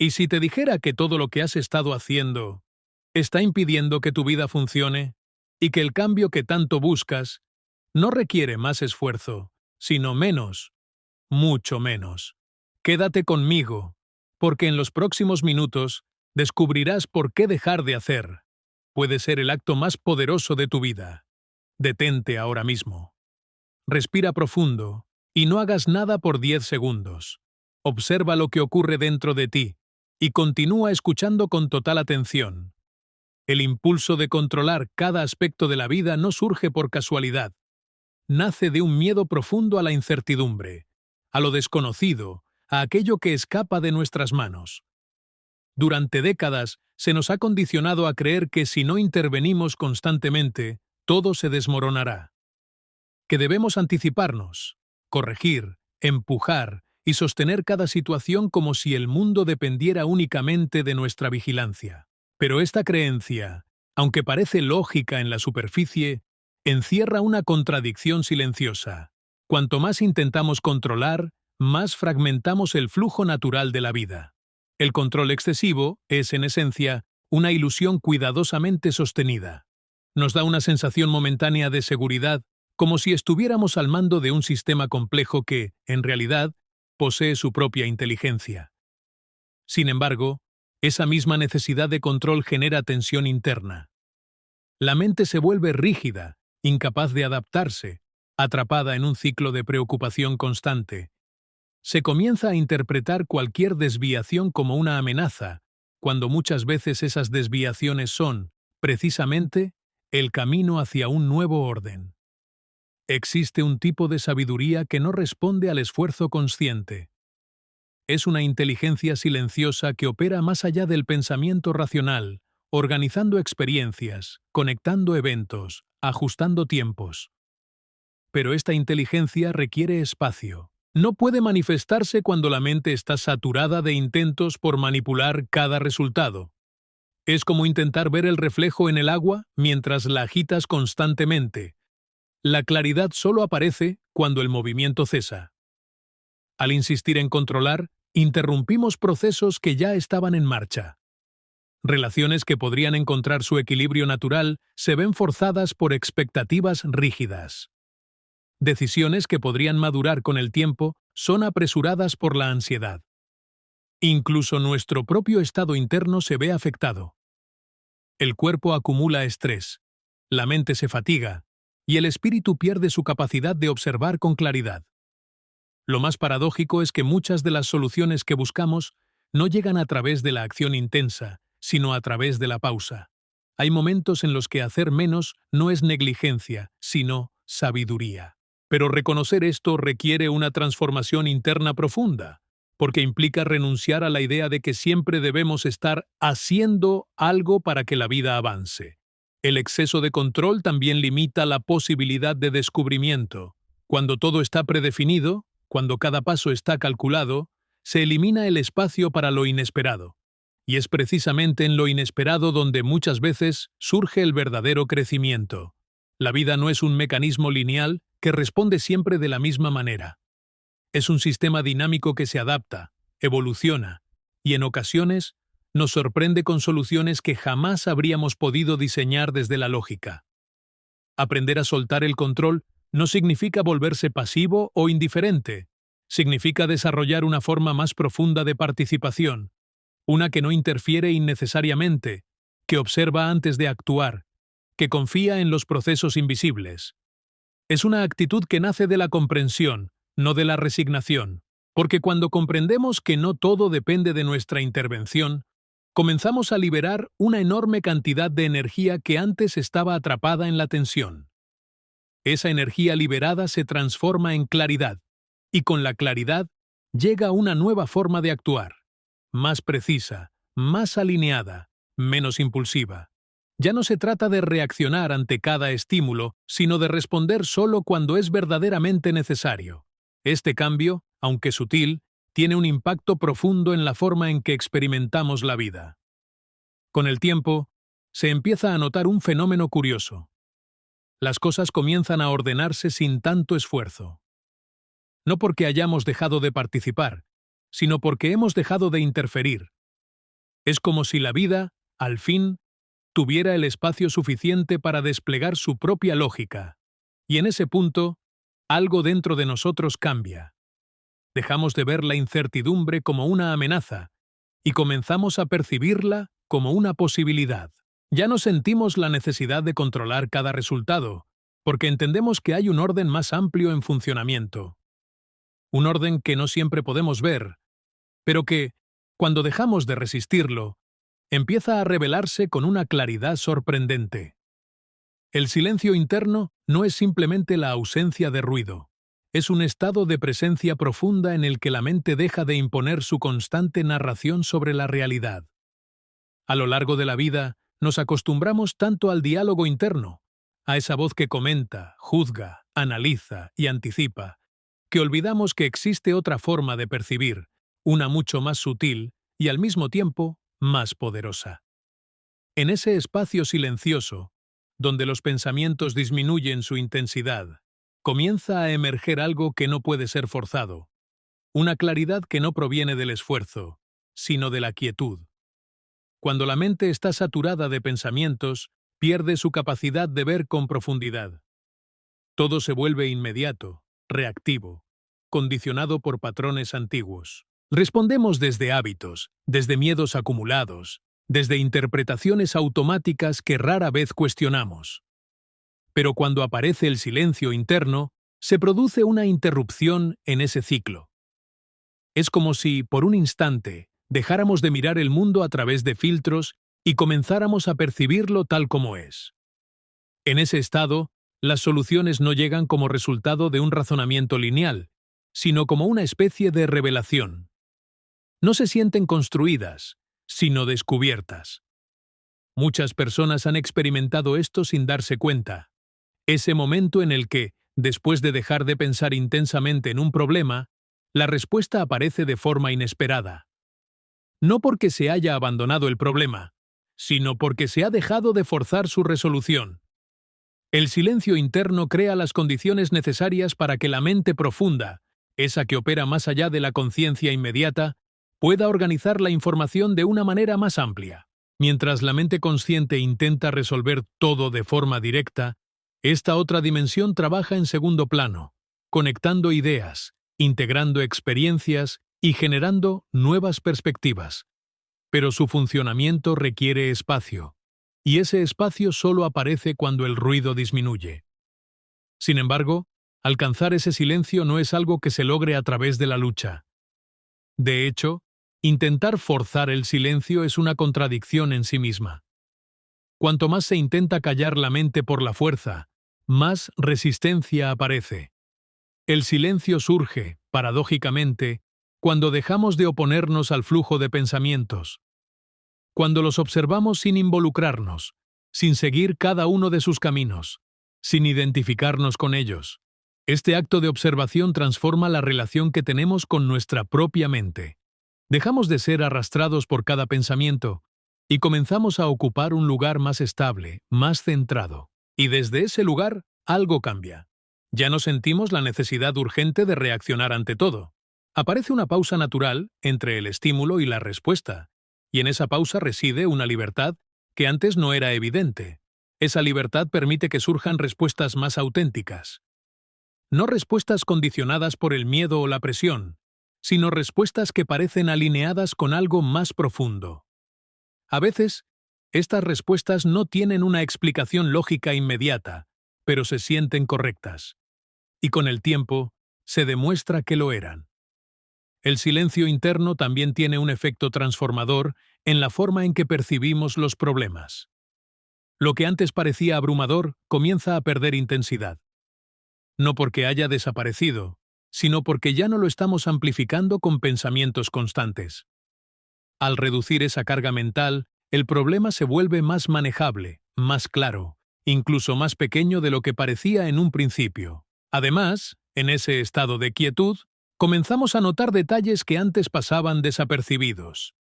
¿Y si te dijera que todo lo que has estado haciendo está impidiendo que tu vida funcione y que el cambio que tanto buscas no requiere más esfuerzo, sino menos, mucho menos? Quédate conmigo, porque en los próximos minutos descubrirás por qué dejar de hacer puede ser el acto más poderoso de tu vida. Detente ahora mismo. Respira profundo y no hagas nada por 10 segundos. Observa lo que ocurre dentro de ti y continúa escuchando con total atención. El impulso de controlar cada aspecto de la vida no surge por casualidad. Nace de un miedo profundo a la incertidumbre, a lo desconocido, a aquello que escapa de nuestras manos. Durante décadas se nos ha condicionado a creer que si no intervenimos constantemente, todo se desmoronará. Que debemos anticiparnos, corregir, empujar y sostener cada situación como si el mundo dependiera únicamente de nuestra vigilancia. Pero esta creencia, aunque parece lógica en la superficie, encierra una contradicción silenciosa. Cuanto más intentamos controlar, más fragmentamos el flujo natural de la vida. El control excesivo es, en esencia, una ilusión cuidadosamente sostenida. Nos da una sensación momentánea de seguridad, como si estuviéramos al mando de un sistema complejo que, en realidad, posee su propia inteligencia. Sin embargo, esa misma necesidad de control genera tensión interna. La mente se vuelve rígida, incapaz de adaptarse, atrapada en un ciclo de preocupación constante. Se comienza a interpretar cualquier desviación como una amenaza, cuando muchas veces esas desviaciones son, precisamente, el camino hacia un nuevo orden. Existe un tipo de sabiduría que no responde al esfuerzo consciente. Es una inteligencia silenciosa que opera más allá del pensamiento racional, organizando experiencias, conectando eventos, ajustando tiempos. Pero esta inteligencia requiere espacio. No puede manifestarse cuando la mente está saturada de intentos por manipular cada resultado. Es como intentar ver el reflejo en el agua mientras la agitas constantemente. La claridad solo aparece cuando el movimiento cesa. Al insistir en controlar, interrumpimos procesos que ya estaban en marcha. Relaciones que podrían encontrar su equilibrio natural se ven forzadas por expectativas rígidas. Decisiones que podrían madurar con el tiempo son apresuradas por la ansiedad. Incluso nuestro propio estado interno se ve afectado. El cuerpo acumula estrés, la mente se fatiga, y el espíritu pierde su capacidad de observar con claridad. Lo más paradójico es que muchas de las soluciones que buscamos no llegan a través de la acción intensa, sino a través de la pausa. Hay momentos en los que hacer menos no es negligencia, sino sabiduría. Pero reconocer esto requiere una transformación interna profunda, porque implica renunciar a la idea de que siempre debemos estar haciendo algo para que la vida avance. El exceso de control también limita la posibilidad de descubrimiento. Cuando todo está predefinido, cuando cada paso está calculado, se elimina el espacio para lo inesperado. Y es precisamente en lo inesperado donde muchas veces surge el verdadero crecimiento. La vida no es un mecanismo lineal que responde siempre de la misma manera. Es un sistema dinámico que se adapta, evoluciona, y en ocasiones nos sorprende con soluciones que jamás habríamos podido diseñar desde la lógica. Aprender a soltar el control no significa volverse pasivo o indiferente, significa desarrollar una forma más profunda de participación, una que no interfiere innecesariamente, que observa antes de actuar, que confía en los procesos invisibles. Es una actitud que nace de la comprensión, no de la resignación, porque cuando comprendemos que no todo depende de nuestra intervención, comenzamos a liberar una enorme cantidad de energía que antes estaba atrapada en la tensión. Esa energía liberada se transforma en claridad, y con la claridad llega una nueva forma de actuar, más precisa, más alineada, menos impulsiva. Ya no se trata de reaccionar ante cada estímulo, sino de responder solo cuando es verdaderamente necesario. Este cambio, aunque sutil, tiene un impacto profundo en la forma en que experimentamos la vida. Con el tiempo, se empieza a notar un fenómeno curioso. Las cosas comienzan a ordenarse sin tanto esfuerzo. No porque hayamos dejado de participar, sino porque hemos dejado de interferir. Es como si la vida, al fin, tuviera el espacio suficiente para desplegar su propia lógica. Y en ese punto, algo dentro de nosotros cambia. Dejamos de ver la incertidumbre como una amenaza y comenzamos a percibirla como una posibilidad. Ya no sentimos la necesidad de controlar cada resultado, porque entendemos que hay un orden más amplio en funcionamiento. Un orden que no siempre podemos ver, pero que, cuando dejamos de resistirlo, empieza a revelarse con una claridad sorprendente. El silencio interno no es simplemente la ausencia de ruido. Es un estado de presencia profunda en el que la mente deja de imponer su constante narración sobre la realidad. A lo largo de la vida, nos acostumbramos tanto al diálogo interno, a esa voz que comenta, juzga, analiza y anticipa, que olvidamos que existe otra forma de percibir, una mucho más sutil y al mismo tiempo más poderosa. En ese espacio silencioso, donde los pensamientos disminuyen su intensidad, comienza a emerger algo que no puede ser forzado, una claridad que no proviene del esfuerzo, sino de la quietud. Cuando la mente está saturada de pensamientos, pierde su capacidad de ver con profundidad. Todo se vuelve inmediato, reactivo, condicionado por patrones antiguos. Respondemos desde hábitos, desde miedos acumulados, desde interpretaciones automáticas que rara vez cuestionamos. Pero cuando aparece el silencio interno, se produce una interrupción en ese ciclo. Es como si, por un instante, dejáramos de mirar el mundo a través de filtros y comenzáramos a percibirlo tal como es. En ese estado, las soluciones no llegan como resultado de un razonamiento lineal, sino como una especie de revelación. No se sienten construidas, sino descubiertas. Muchas personas han experimentado esto sin darse cuenta. Ese momento en el que, después de dejar de pensar intensamente en un problema, la respuesta aparece de forma inesperada. No porque se haya abandonado el problema, sino porque se ha dejado de forzar su resolución. El silencio interno crea las condiciones necesarias para que la mente profunda, esa que opera más allá de la conciencia inmediata, pueda organizar la información de una manera más amplia. Mientras la mente consciente intenta resolver todo de forma directa, esta otra dimensión trabaja en segundo plano, conectando ideas, integrando experiencias y generando nuevas perspectivas. Pero su funcionamiento requiere espacio, y ese espacio solo aparece cuando el ruido disminuye. Sin embargo, alcanzar ese silencio no es algo que se logre a través de la lucha. De hecho, intentar forzar el silencio es una contradicción en sí misma. Cuanto más se intenta callar la mente por la fuerza, más resistencia aparece. El silencio surge, paradójicamente, cuando dejamos de oponernos al flujo de pensamientos. Cuando los observamos sin involucrarnos, sin seguir cada uno de sus caminos, sin identificarnos con ellos. Este acto de observación transforma la relación que tenemos con nuestra propia mente. Dejamos de ser arrastrados por cada pensamiento y comenzamos a ocupar un lugar más estable, más centrado. Y desde ese lugar, algo cambia. Ya no sentimos la necesidad urgente de reaccionar ante todo. Aparece una pausa natural entre el estímulo y la respuesta, y en esa pausa reside una libertad que antes no era evidente. Esa libertad permite que surjan respuestas más auténticas. No respuestas condicionadas por el miedo o la presión, sino respuestas que parecen alineadas con algo más profundo. A veces, estas respuestas no tienen una explicación lógica inmediata, pero se sienten correctas. Y con el tiempo, se demuestra que lo eran. El silencio interno también tiene un efecto transformador en la forma en que percibimos los problemas. Lo que antes parecía abrumador comienza a perder intensidad. No porque haya desaparecido, sino porque ya no lo estamos amplificando con pensamientos constantes. Al reducir esa carga mental, el problema se vuelve más manejable, más claro, incluso más pequeño de lo que parecía en un principio. Además, en ese estado de quietud, comenzamos a notar detalles que antes pasaban desapercibidos.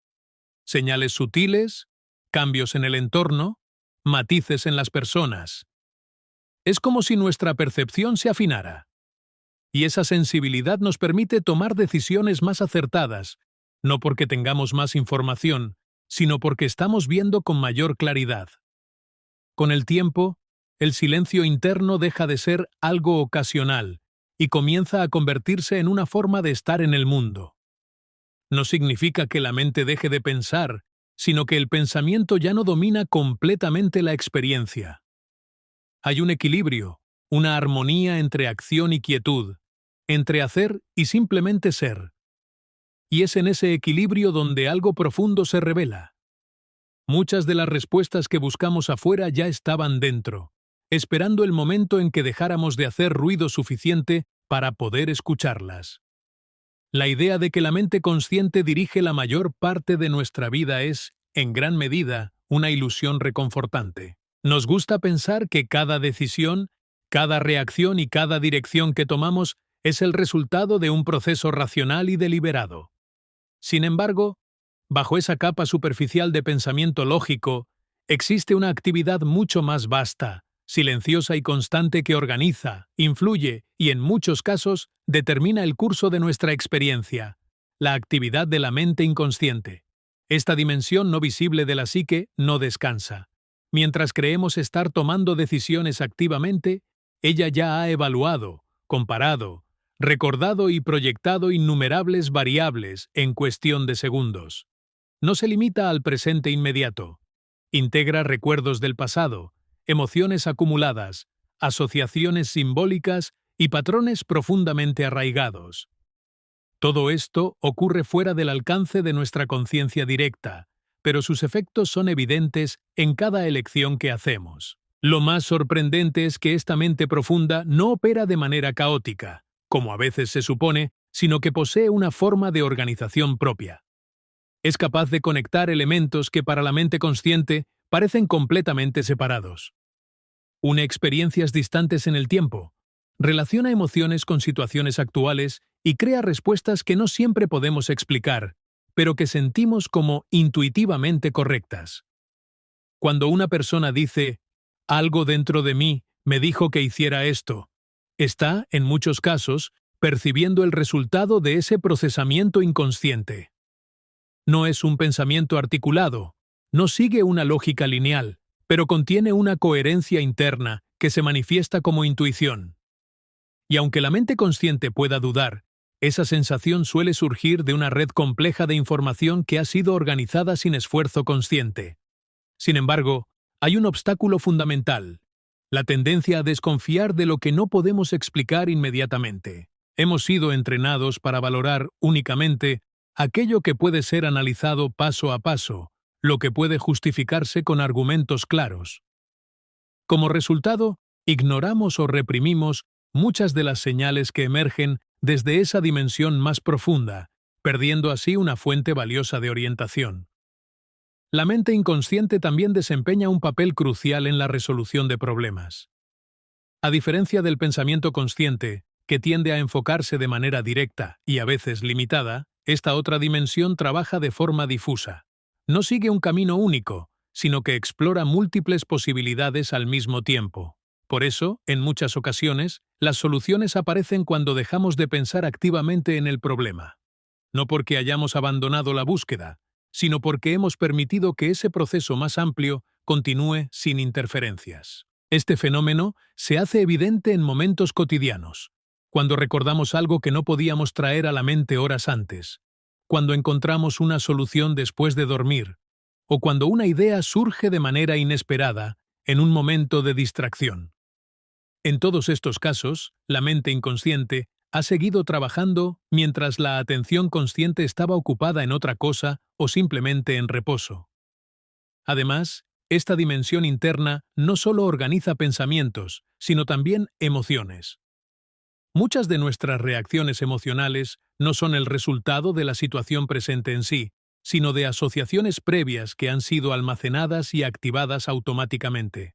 Señales sutiles, cambios en el entorno, matices en las personas. Es como si nuestra percepción se afinara. Y esa sensibilidad nos permite tomar decisiones más acertadas, no porque tengamos más información, sino porque estamos viendo con mayor claridad. Con el tiempo, el silencio interno deja de ser algo ocasional y comienza a convertirse en una forma de estar en el mundo. No significa que la mente deje de pensar, sino que el pensamiento ya no domina completamente la experiencia. Hay un equilibrio, una armonía entre acción y quietud, entre hacer y simplemente ser. Y es en ese equilibrio donde algo profundo se revela. Muchas de las respuestas que buscamos afuera ya estaban dentro, esperando el momento en que dejáramos de hacer ruido suficiente para poder escucharlas. La idea de que la mente consciente dirige la mayor parte de nuestra vida es, en gran medida, una ilusión reconfortante. Nos gusta pensar que cada decisión, cada reacción y cada dirección que tomamos es el resultado de un proceso racional y deliberado. Sin embargo, bajo esa capa superficial de pensamiento lógico, existe una actividad mucho más vasta, silenciosa y constante que organiza, influye y, en muchos casos, determina el curso de nuestra experiencia, la actividad de la mente inconsciente. Esta dimensión no visible de la psique no descansa. Mientras creemos estar tomando decisiones activamente, ella ya ha evaluado, comparado, recordado y proyectado innumerables variables en cuestión de segundos. No se limita al presente inmediato. Integra recuerdos del pasado, emociones acumuladas, asociaciones simbólicas y patrones profundamente arraigados. Todo esto ocurre fuera del alcance de nuestra conciencia directa, pero sus efectos son evidentes en cada elección que hacemos. Lo más sorprendente es que esta mente profunda no opera de manera caótica, como a veces se supone, sino que posee una forma de organización propia. Es capaz de conectar elementos que para la mente consciente parecen completamente separados. Une experiencias distantes en el tiempo, relaciona emociones con situaciones actuales y crea respuestas que no siempre podemos explicar, pero que sentimos como intuitivamente correctas. Cuando una persona dice, algo dentro de mí me dijo que hiciera esto, está, en muchos casos, percibiendo el resultado de ese procesamiento inconsciente. No es un pensamiento articulado, no sigue una lógica lineal, pero contiene una coherencia interna que se manifiesta como intuición. Y aunque la mente consciente pueda dudar, esa sensación suele surgir de una red compleja de información que ha sido organizada sin esfuerzo consciente. Sin embargo, hay un obstáculo fundamental: la tendencia a desconfiar de lo que no podemos explicar inmediatamente. Hemos sido entrenados para valorar únicamente aquello que puede ser analizado paso a paso, lo que puede justificarse con argumentos claros. Como resultado, ignoramos o reprimimos muchas de las señales que emergen desde esa dimensión más profunda, perdiendo así una fuente valiosa de orientación. La mente inconsciente también desempeña un papel crucial en la resolución de problemas. A diferencia del pensamiento consciente, que tiende a enfocarse de manera directa y a veces limitada, esta otra dimensión trabaja de forma difusa. No sigue un camino único, sino que explora múltiples posibilidades al mismo tiempo. Por eso, en muchas ocasiones, las soluciones aparecen cuando dejamos de pensar activamente en el problema. No porque hayamos abandonado la búsqueda, sino porque hemos permitido que ese proceso más amplio continúe sin interferencias. Este fenómeno se hace evidente en momentos cotidianos, cuando recordamos algo que no podíamos traer a la mente horas antes, cuando encontramos una solución después de dormir, o cuando una idea surge de manera inesperada en un momento de distracción. En todos estos casos, la mente inconsciente ha seguido trabajando mientras la atención consciente estaba ocupada en otra cosa o simplemente en reposo. Además, esta dimensión interna no solo organiza pensamientos, sino también emociones. Muchas de nuestras reacciones emocionales no son el resultado de la situación presente en sí, sino de asociaciones previas que han sido almacenadas y activadas automáticamente.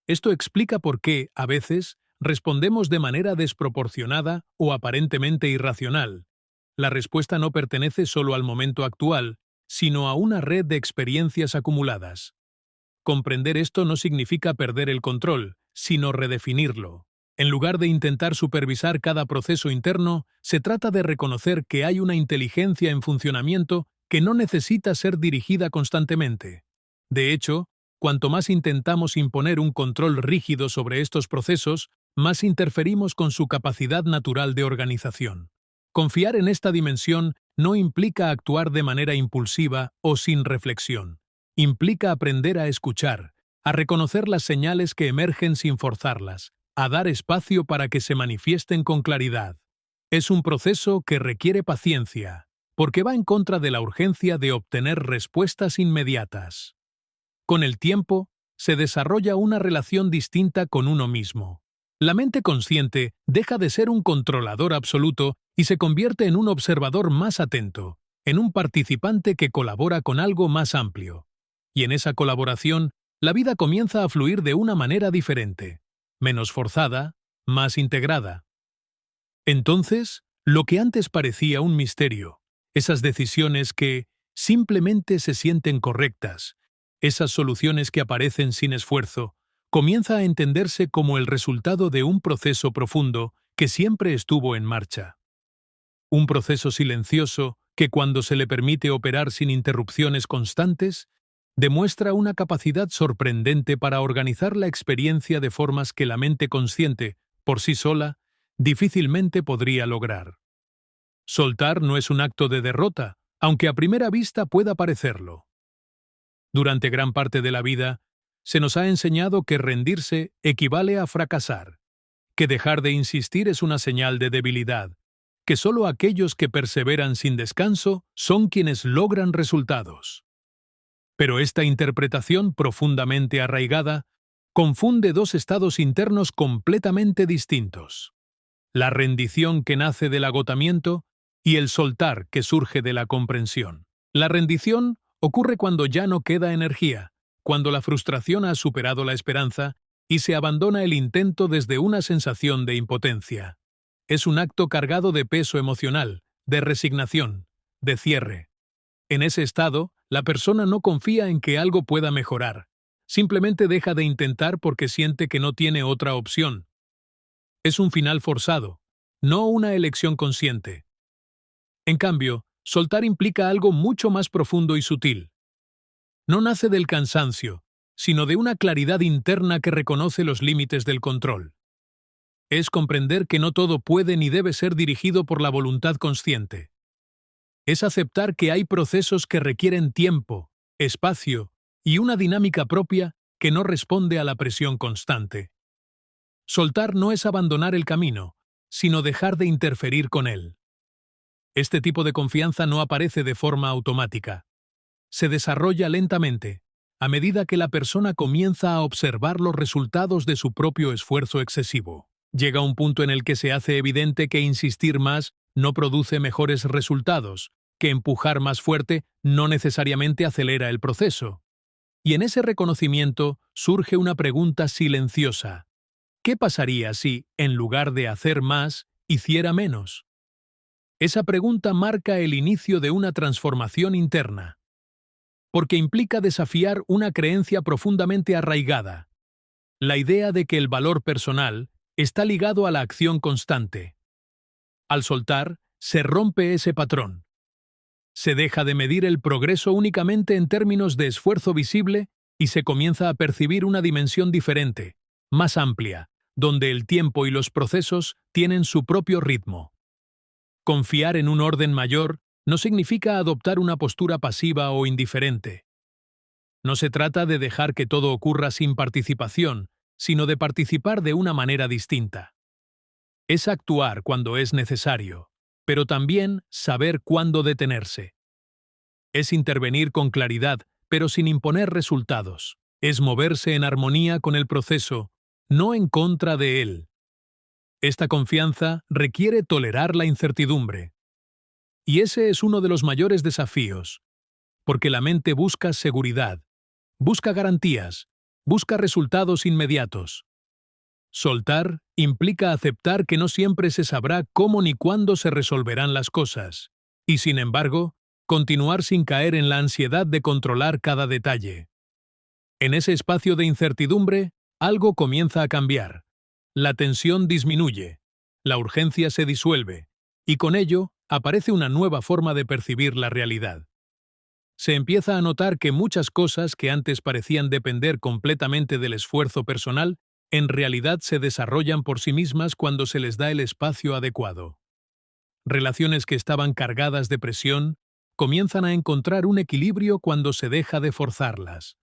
Esto explica por qué, a veces, respondemos de manera desproporcionada o aparentemente irracional. La respuesta no pertenece solo al momento actual, sino a una red de experiencias acumuladas. Comprender esto no significa perder el control, sino redefinirlo. En lugar de intentar supervisar cada proceso interno, se trata de reconocer que hay una inteligencia en funcionamiento que no necesita ser dirigida constantemente. De hecho, cuanto más intentamos imponer un control rígido sobre estos procesos, más interferimos con su capacidad natural de organización. Confiar en esta dimensión no implica actuar de manera impulsiva o sin reflexión. Implica aprender a escuchar, a reconocer las señales que emergen sin forzarlas, a dar espacio para que se manifiesten con claridad. Es un proceso que requiere paciencia, porque va en contra de la urgencia de obtener respuestas inmediatas. Con el tiempo, se desarrolla una relación distinta con uno mismo. La mente consciente deja de ser un controlador absoluto y se convierte en un observador más atento, en un participante que colabora con algo más amplio. Y en esa colaboración, la vida comienza a fluir de una manera diferente, menos forzada, más integrada. Entonces, lo que antes parecía un misterio, esas decisiones que simplemente se sienten correctas, esas soluciones que aparecen sin esfuerzo, comienza a entenderse como el resultado de un proceso profundo que siempre estuvo en marcha. Un proceso silencioso que, cuando se le permite operar sin interrupciones constantes, demuestra una capacidad sorprendente para organizar la experiencia de formas que la mente consciente, por sí sola, difícilmente podría lograr. Soltar no es un acto de derrota, aunque a primera vista pueda parecerlo. Durante gran parte de la vida, se nos ha enseñado que rendirse equivale a fracasar, que dejar de insistir es una señal de debilidad, que solo aquellos que perseveran sin descanso son quienes logran resultados. Pero esta interpretación profundamente arraigada confunde dos estados internos completamente distintos: la rendición que nace del agotamiento y el soltar que surge de la comprensión. La rendición ocurre cuando ya no queda energía, cuando la frustración ha superado la esperanza y se abandona el intento desde una sensación de impotencia. Es un acto cargado de peso emocional, de resignación, de cierre. En ese estado, la persona no confía en que algo pueda mejorar, simplemente deja de intentar porque siente que no tiene otra opción. Es un final forzado, no una elección consciente. En cambio, soltar implica algo mucho más profundo y sutil. No nace del cansancio, sino de una claridad interna que reconoce los límites del control. Es comprender que no todo puede ni debe ser dirigido por la voluntad consciente. Es aceptar que hay procesos que requieren tiempo, espacio y una dinámica propia que no responde a la presión constante. Soltar no es abandonar el camino, sino dejar de interferir con él. Este tipo de confianza no aparece de forma automática. Se desarrolla lentamente, a medida que la persona comienza a observar los resultados de su propio esfuerzo excesivo. Llega un punto en el que se hace evidente que insistir más no produce mejores resultados, que empujar más fuerte no necesariamente acelera el proceso. Y en ese reconocimiento surge una pregunta silenciosa: ¿qué pasaría si, en lugar de hacer más, hiciera menos? Esa pregunta marca el inicio de una transformación interna, porque implica desafiar una creencia profundamente arraigada, la idea de que el valor personal está ligado a la acción constante. Al soltar, se rompe ese patrón. Se deja de medir el progreso únicamente en términos de esfuerzo visible y se comienza a percibir una dimensión diferente, más amplia, donde el tiempo y los procesos tienen su propio ritmo. Confiar en un orden mayor no significa adoptar una postura pasiva o indiferente. No se trata de dejar que todo ocurra sin participación, sino de participar de una manera distinta. Es actuar cuando es necesario, pero también saber cuándo detenerse. Es intervenir con claridad, pero sin imponer resultados. Es moverse en armonía con el proceso, no en contra de él. Esta confianza requiere tolerar la incertidumbre. Y ese es uno de los mayores desafíos, porque la mente busca seguridad, busca garantías, busca resultados inmediatos. Soltar implica aceptar que no siempre se sabrá cómo ni cuándo se resolverán las cosas, y sin embargo, continuar sin caer en la ansiedad de controlar cada detalle. En ese espacio de incertidumbre, algo comienza a cambiar. La tensión disminuye, la urgencia se disuelve, y con ello aparece una nueva forma de percibir la realidad. Se empieza a notar que muchas cosas que antes parecían depender completamente del esfuerzo personal, en realidad se desarrollan por sí mismas cuando se les da el espacio adecuado. Relaciones que estaban cargadas de presión comienzan a encontrar un equilibrio cuando se deja de forzarlas.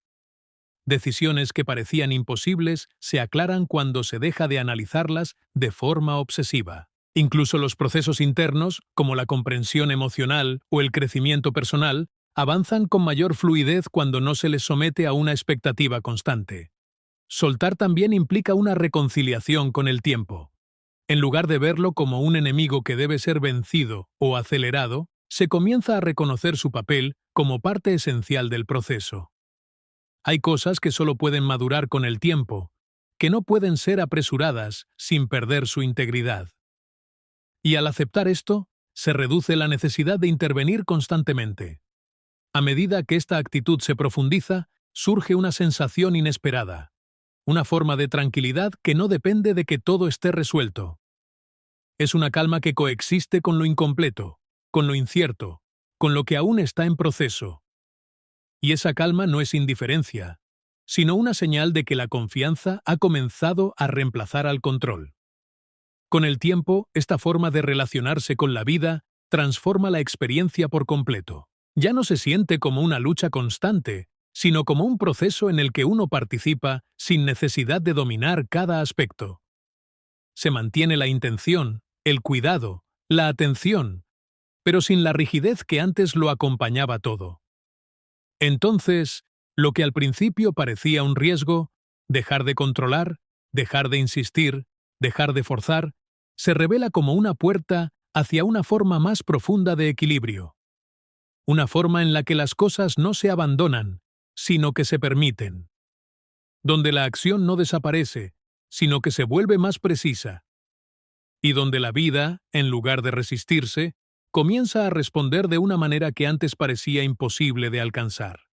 Decisiones que parecían imposibles se aclaran cuando se deja de analizarlas de forma obsesiva. Incluso los procesos internos, como la comprensión emocional o el crecimiento personal, avanzan con mayor fluidez cuando no se les somete a una expectativa constante. Soltar también implica una reconciliación con el tiempo. En lugar de verlo como un enemigo que debe ser vencido o acelerado, se comienza a reconocer su papel como parte esencial del proceso. Hay cosas que solo pueden madurar con el tiempo, que no pueden ser apresuradas sin perder su integridad. Y al aceptar esto, se reduce la necesidad de intervenir constantemente. A medida que esta actitud se profundiza, surge una sensación inesperada, una forma de tranquilidad que no depende de que todo esté resuelto. Es una calma que coexiste con lo incompleto, con lo incierto, con lo que aún está en proceso. Y esa calma no es indiferencia, sino una señal de que la confianza ha comenzado a reemplazar al control. Con el tiempo, esta forma de relacionarse con la vida transforma la experiencia por completo. Ya no se siente como una lucha constante, sino como un proceso en el que uno participa sin necesidad de dominar cada aspecto. Se mantiene la intención, el cuidado, la atención, pero sin la rigidez que antes lo acompañaba todo. Entonces, lo que al principio parecía un riesgo, dejar de controlar, dejar de insistir, dejar de forzar, se revela como una puerta hacia una forma más profunda de equilibrio. Una forma en la que las cosas no se abandonan, sino que se permiten. Donde la acción no desaparece, sino que se vuelve más precisa. Y donde la vida, en lugar de resistirse, comienza a responder de una manera que antes parecía imposible de alcanzar.